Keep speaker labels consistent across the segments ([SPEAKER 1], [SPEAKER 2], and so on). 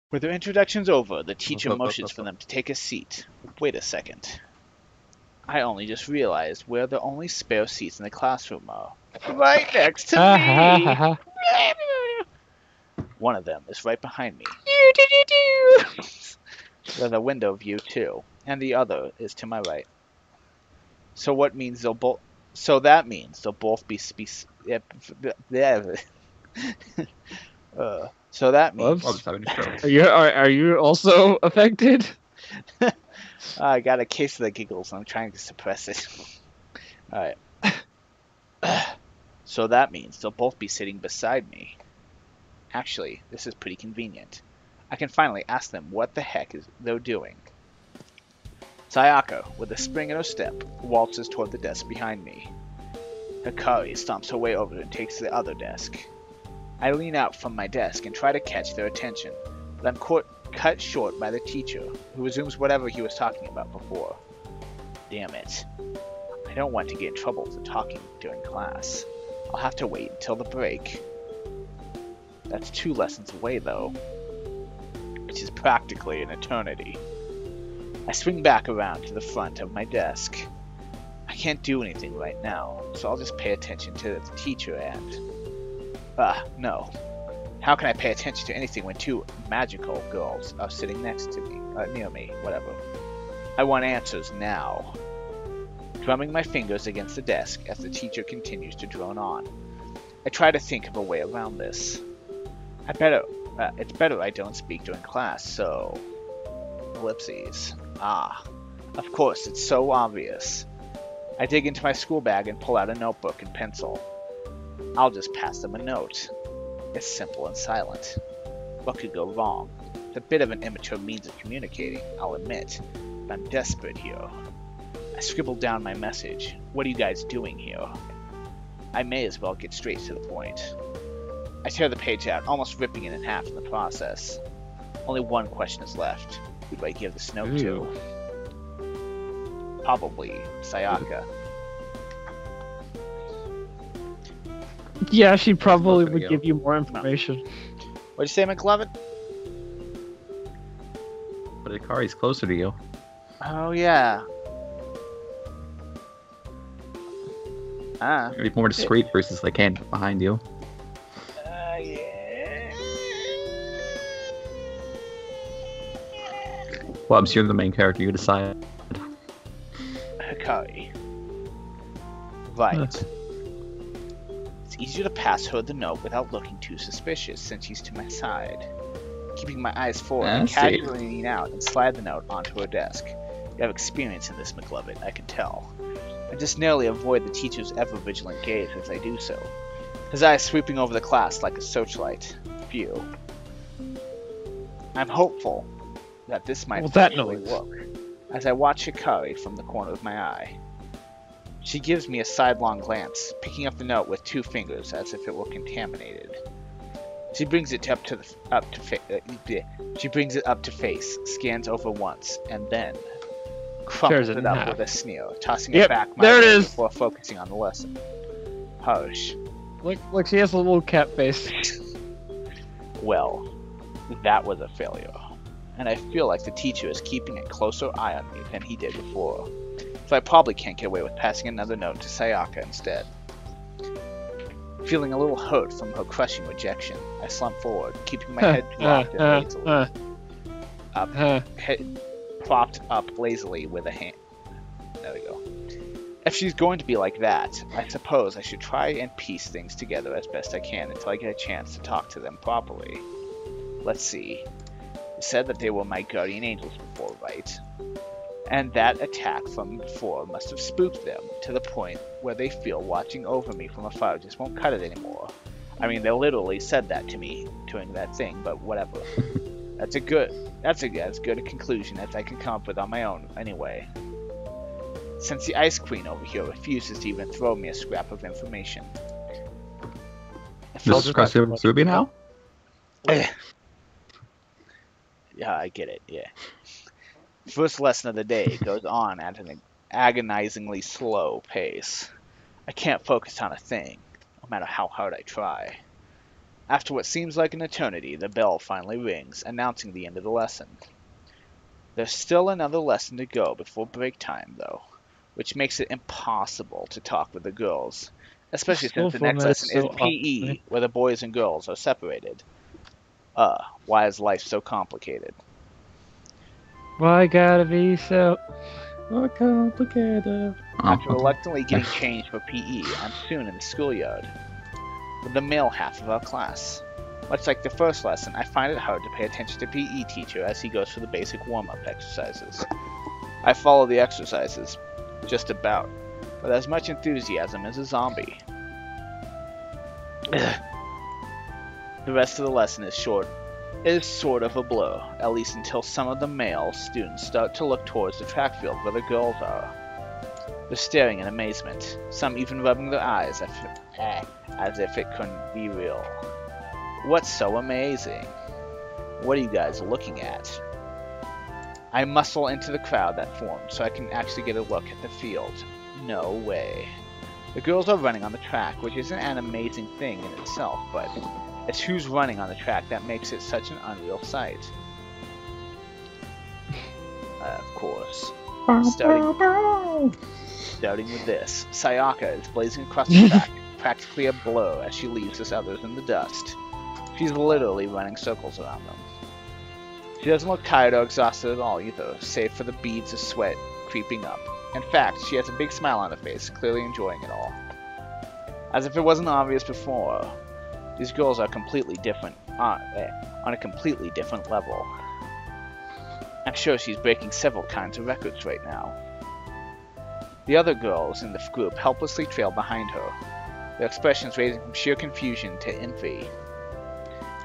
[SPEAKER 1] With their introductions over, the teacher motions for them to take a seat. Wait a second. I only just realized where the only spare seats in the classroom are. Right next to me! One of them is right behind me. With a window view too, and the other is to my right. So what means they'll both? So that means they'll both be so that means
[SPEAKER 2] Are you also affected?
[SPEAKER 1] I got a case of the giggles. I'm trying to suppress it. All right. So that means they'll both be sitting beside me. Actually, this is pretty convenient. I can finally ask them what the heck they're doing. Sayaka, with a spring in her step, waltzes toward the desk behind me. Hikari stomps her way over and takes the other desk. I lean out from my desk and try to catch their attention, but I'm cut short by the teacher, who resumes whatever he was talking about before. Damn it. I don't want to get in trouble for talking during class. I'll have to wait until the break. That's 2 lessons away, though, which is practically an eternity. I swing back around to the front of my desk. I can't do anything right now, so I'll just pay attention to the teacher and... no. How can I pay attention to anything when 2 magical girls are sitting next to me, near me, whatever. I want answers now. Drumming my fingers against the desk as the teacher continues to drone on. I try to think of a way around this. It's better I don't speak during class, so... Ellipses. Of course, it's so obvious. I dig into my school bag and pull out a notebook and pencil. I'll just pass them a note. It's simple and silent. What could go wrong? It's a bit of an immature means of communicating, I'll admit, but I'm desperate here. I scribbled down my message. What are you guys doing here? I may as well get straight to the point. I tear the page out, almost ripping it in half in the process. Only one question is left. Who do I give this note to? Probably Sayaka.
[SPEAKER 2] Yeah, she probably would give you more information.
[SPEAKER 1] What'd you say, Mclovett?
[SPEAKER 3] But Hikari's closer to you.
[SPEAKER 1] Oh, yeah.
[SPEAKER 3] Maybe more discreet versus like hand behind you.
[SPEAKER 1] Yeah.
[SPEAKER 3] Wubs, you're the main character. You decide.
[SPEAKER 1] Hikari. Right. It's easier to pass her the note without looking too suspicious since she's to my side. Keeping my eyes forward, I casually lean out and slide the note onto her desk. You have experience in this, Mclovett, I can tell. I just narrowly avoid the teacher's ever-vigilant gaze as I do so, his eyes sweeping over the class like a searchlight view. I'm hopeful that this might actually work, as I watch Hikari from the corner of my eye. She gives me a sidelong glance, picking up the note with 2 fingers as if it were contaminated. She brings it up to face, scans over once, and then crumples it up with a sneer, tossing it back my way before focusing on the lesson. Hush.
[SPEAKER 2] Look, she has a little cat face.
[SPEAKER 1] Well, that was a failure, and I feel like the teacher is keeping a closer eye on me than he did before, so I probably can't get away with passing another note to Sayaka instead. Feeling a little hurt from her crushing rejection, I slump forward, keeping my head dropped and propped up lazily with a hand. There we go. If she's going to be like that, I suppose I should try and piece things together as best I can until I get a chance to talk to them properly. Let's see. You said that they were my guardian angels before, right? And that attack from before must have spooked them to the point where they feel watching over me from afar just won't cut it anymore. I mean, they literally said that to me during that thing, but whatever. That's as good a conclusion as I can come up with on my own, anyway. Since the Ice Queen over here refuses to even throw me a scrap of information.
[SPEAKER 3] This is Ruby now?
[SPEAKER 1] Yeah, I get it, yeah. First lesson of the day goes on at an agonizingly slow pace. I can't focus on a thing, no matter how hard I try. After what seems like an eternity, the bell finally rings, announcing the end of the lesson. There's still another lesson to go before break time, though, which makes it impossible to talk with the girls, especially since the next lesson is PE, where the boys and girls are separated. Why is life so complicated?
[SPEAKER 2] Why gotta be so complicated?
[SPEAKER 1] After reluctantly getting changed for PE, I'm soon in the schoolyard with the male half of our class. Much like the first lesson, I find it hard to pay attention to PE teacher as he goes through the basic warm-up exercises. I follow the exercises, just about, with as much enthusiasm as a zombie. The rest of the lesson is sort of a blur, at least until some of the male students start to look towards the track field where the girls are. They're staring in amazement, some even rubbing their eyes as if it couldn't be real. What's so amazing? What are you guys looking at? I muscle into the crowd that formed so I can actually get a look at the field. No way. The girls are running on the track, which isn't an amazing thing in itself, but it's who's running on the track that makes it such an unreal sight. Of course. Starting with this, Sayaka is blazing across the track, practically a blow as she leaves us others in the dust. She's literally running circles around them. She doesn't look tired or exhausted at all either, save for the beads of sweat creeping up. In fact, she has a big smile on her face, clearly enjoying it all. As if it wasn't obvious before, these girls are completely different, on a completely different level. I'm sure she's breaking several kinds of records right now. The other girls in the group helplessly trail behind her, their expressions ranging from sheer confusion to envy.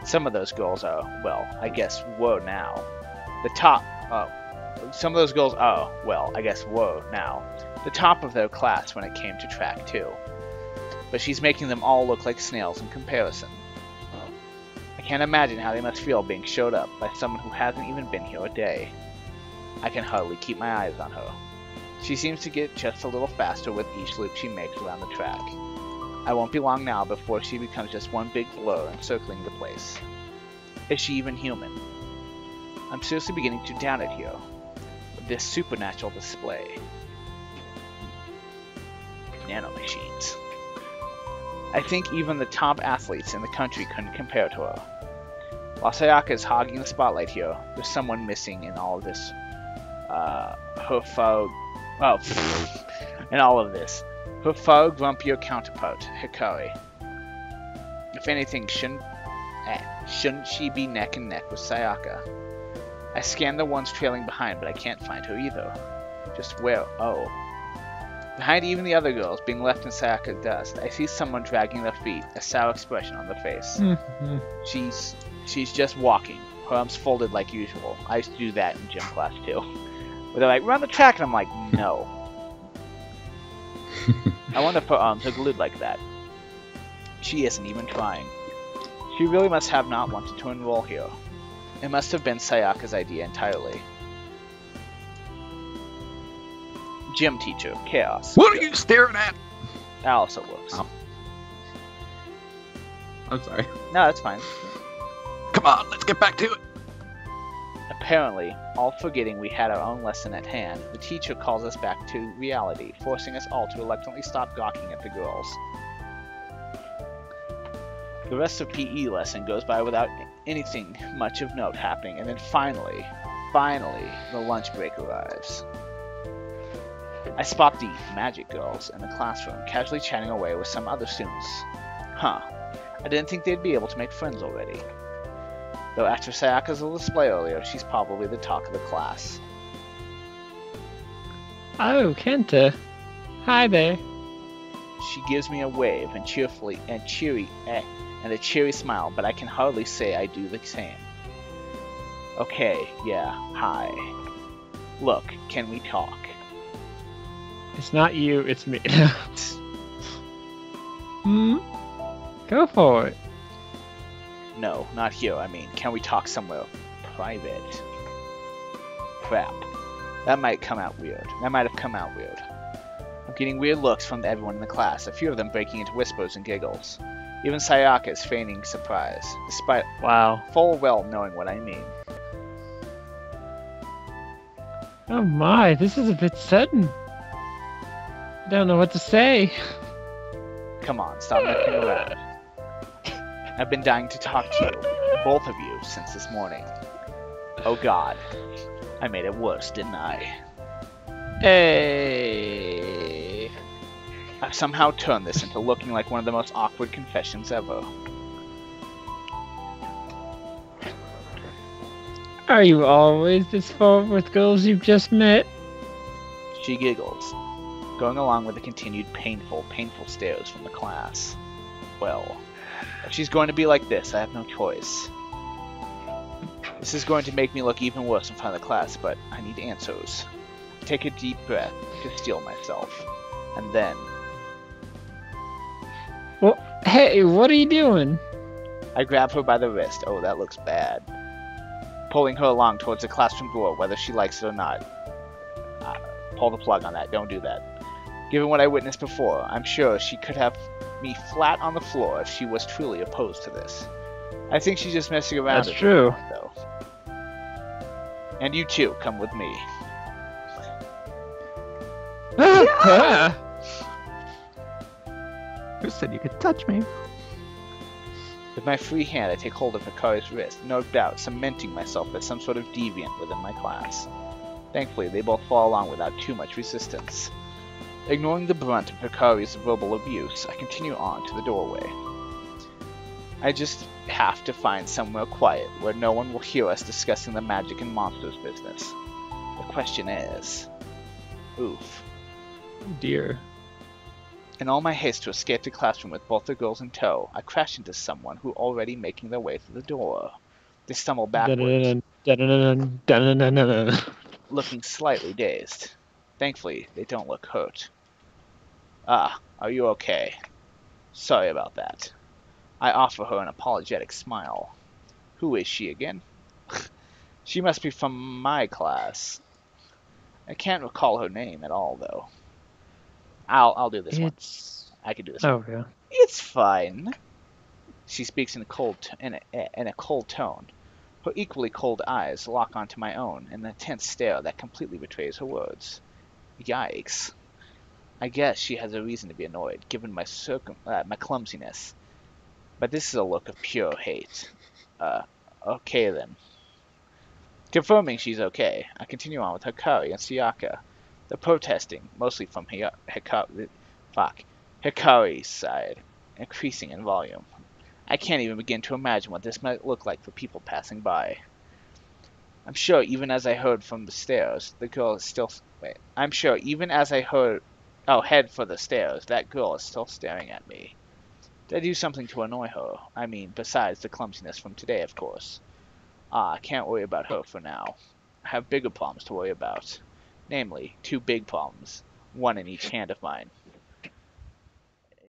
[SPEAKER 1] Some of those girls are, well, I guess were now. Some of those girls are, well, I guess were now. The top of their class when it came to track too. But she's making them all look like snails in comparison. I can't imagine how they must feel being showed up by someone who hasn't even been here a day. I can hardly keep my eyes on her. She seems to get just a little faster with each loop she makes around the track. I won't be long now before she becomes just one big blur encircling the place. Is she even human? I'm seriously beginning to doubt it here. This supernatural display. Nanomachines. I think even the top athletes in the country couldn't compare to her. While Sayaka is hogging the spotlight here, there's someone missing in all of this. In all of this. Her far grumpier counterpart, Hikari. If anything, shouldn't she be neck and neck with Sayaka? I scan the ones trailing behind, but I can't find her either. Just where? Oh. Behind even the other girls, being left in Sayaka's dust, I see someone dragging their feet, a sour expression on their face. She's just walking, her arms folded like usual. I used to do that in gym class too. Where they're like, run the track, and I'm like, no. I wonder if her arms are glued like that. She isn't even trying. She really must have not wanted to enroll here. It must have been Sayaka's idea entirely. Gym teacher, chaos.
[SPEAKER 3] What are you staring at?
[SPEAKER 1] That also works.
[SPEAKER 3] Oh. I'm sorry.
[SPEAKER 1] No, that's fine.
[SPEAKER 3] Come on, let's get back to it.
[SPEAKER 1] Apparently, all forgetting we had our own lesson at hand, the teacher calls us back to reality, forcing us all to reluctantly stop gawking at the girls. The rest of PE lesson goes by without anything much of note happening, and then finally, the lunch break arrives. I spot the magic girls in the classroom, casually chatting away with some other students. Huh, I didn't think they'd be able to make friends already. Though after Sayaka's little display earlier, she's probably the talk of the class.
[SPEAKER 2] Oh, Kenta. Hi there.
[SPEAKER 1] She gives me a wave and a cheery smile, but I can hardly say I do the same. Okay, yeah, hi. Look, can we talk?
[SPEAKER 2] It's not you, it's me. Go for it.
[SPEAKER 1] No, not here. I mean, can we talk somewhere private? Crap. That might have come out weird. I'm getting weird looks from everyone in the class, a few of them breaking into whispers and giggles. Even Sayaka is feigning surprise, despite
[SPEAKER 2] Wow.
[SPEAKER 1] full well knowing what I mean.
[SPEAKER 2] Oh my, this is a bit sudden. I don't know what to say.
[SPEAKER 1] Come on, stop messing around. I've been dying to talk to you, both of you, since this morning. Oh god, I made it worse, didn't I?
[SPEAKER 2] Hey.
[SPEAKER 1] I've somehow turned this into looking like one of the most awkward confessions ever.
[SPEAKER 2] Are you always this forward with girls you've just met?
[SPEAKER 1] She giggles, going along with the continued painful stares from the class. Well, if she's going to be like this, I have no choice. This is going to make me look even worse in front of the class, but I need answers. Take a deep breath to steel myself, and then...
[SPEAKER 2] Well, hey, what are you doing?
[SPEAKER 1] I grab her by the wrist. Oh, that looks bad. Pulling her along towards the classroom door, whether she likes it or not. Pull the plug on that. Don't do that. Given what I witnessed before, I'm sure she could have me flat on the floor if she was truly opposed to this. I think she's just messing around.
[SPEAKER 2] That's true.
[SPEAKER 1] Point, though. And you too, come with me.
[SPEAKER 3] Who said you could touch me?
[SPEAKER 1] With my free hand, I take hold of Hikari's wrist, no doubt cementing myself as some sort of deviant within my class. Thankfully, they both fall along without too much resistance. Ignoring the brunt of Hikari's verbal abuse, I continue on to the doorway. I just have to find somewhere quiet where no one will hear us discussing the magic and monsters business. The question is... Oof.
[SPEAKER 2] Oh dear.
[SPEAKER 1] In all my haste to escape the classroom with both the girls in tow, I crash into someone who already making their way through the door. They stumble backwards, looking slightly dazed. Thankfully, they don't look hurt. Ah, are you okay? Sorry about that. I offer her an apologetic smile. Who is she again? She must be from my class. I can't recall her name at all, though. I'll do this one. I can do this one.
[SPEAKER 2] Okay.
[SPEAKER 1] It's fine. She speaks in a cold tone. Her equally cold eyes lock onto my own in an intense stare that completely betrays her words. Yikes. I guess she has a reason to be annoyed, given my clumsiness. But this is a look of pure hate. Okay then. Confirming she's okay, I continue on with Hikari and Sayaka. The protesting, mostly from Hikari's side, increasing in volume. I can't even begin to imagine what this might look like for people passing by. I'm sure even as I heard from the stairs, the girl is still... Wait. I'm sure even as I heard... Oh, head for the stairs, that girl is still staring at me. Did I do something to annoy her? I mean, besides the clumsiness from today, of course. I can't worry about her for now. I have bigger problems to worry about. Namely, 2 big problems, one in each hand of mine.